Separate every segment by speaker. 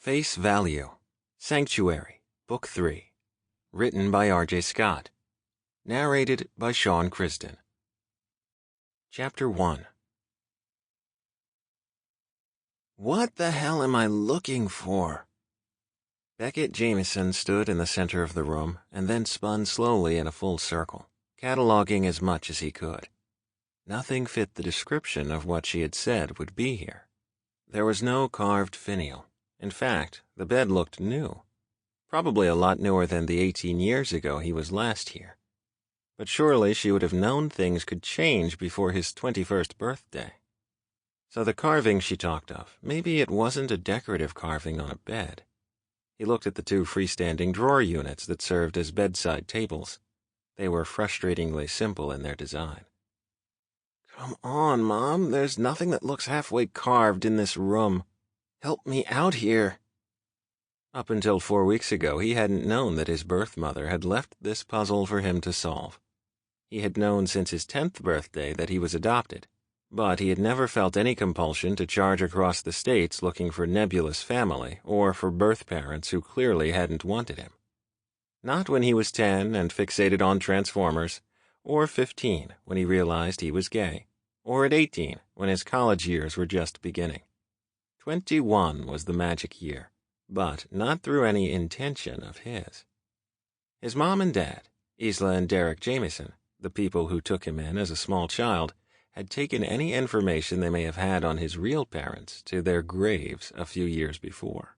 Speaker 1: Face Value, Sanctuary, Book 3. Written by R.J. Scott. Narrated by Sean Crisden. Chapter 1. What the hell am I looking for? Beckett Jamieson stood in the center of the room and then spun slowly in a full circle, cataloging as much as he could. Nothing fit the description of what she had said would be here. There was no carved finial. In fact, the bed looked new. Probably a lot newer than the 18 years ago he was last here. But surely she would have known things could change before his 21st birthday. So the carving she talked of, maybe it wasn't a decorative carving on a bed. He looked at the two freestanding drawer units that served as bedside tables. They were frustratingly simple in their design. Come on, Mom, there's nothing that looks halfway carved in this room. Help me out here. Up until 4 weeks ago, he hadn't known that his birth mother had left this puzzle for him to solve. He had known since his 10th birthday that he was adopted, but he had never felt any compulsion to charge across the states looking for nebulous family or for birth parents who clearly hadn't wanted him. Not when he was 10 and fixated on Transformers, or 15 when he realized he was gay, or at 18 when his college years were just beginning. 21 was the magic year, but not through any intention of his. His mom and dad, Isla and Derek Jamieson, the people who took him in as a small child, had taken any information they may have had on his real parents to their graves a few years before.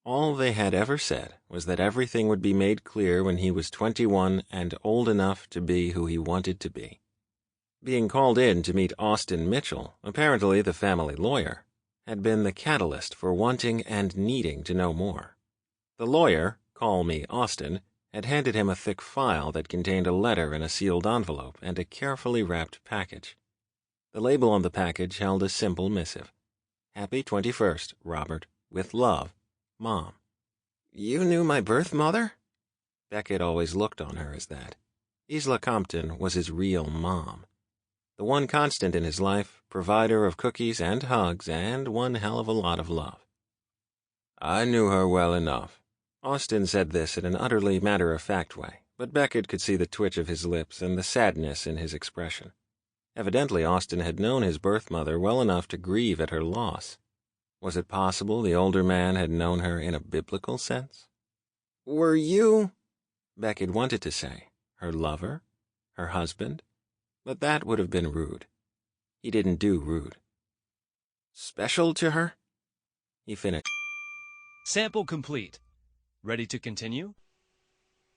Speaker 1: All they had ever said was that everything would be made clear when he was 21 and old enough to be who he wanted to be. Being called in to meet Austin Mitchell, apparently the family lawyer, had been the catalyst for wanting and needing to know more. The lawyer, call me Austin, had handed him a thick file that contained a letter in a sealed envelope and a carefully wrapped package. The label on the package held a simple missive. Happy 21st, Robert. With love, Mom. You knew my birth mother? Beckett always looked on her as that. Isla Compton was his real mom. The one constant in his life, provider of cookies and hugs and one hell of a lot of love. I knew her well enough. Austin said this in an utterly matter-of-fact way, but Beckett could see the twitch of his lips and the sadness in his expression. Evidently, Austin had known his birth mother well enough to grieve at her loss. Was it possible the older man had known her in a biblical sense? Were you, Beckett wanted to say, her lover? Her husband? But that would have been rude. He didn't do rude. Special to her? He finished.
Speaker 2: Sample complete. Ready to continue?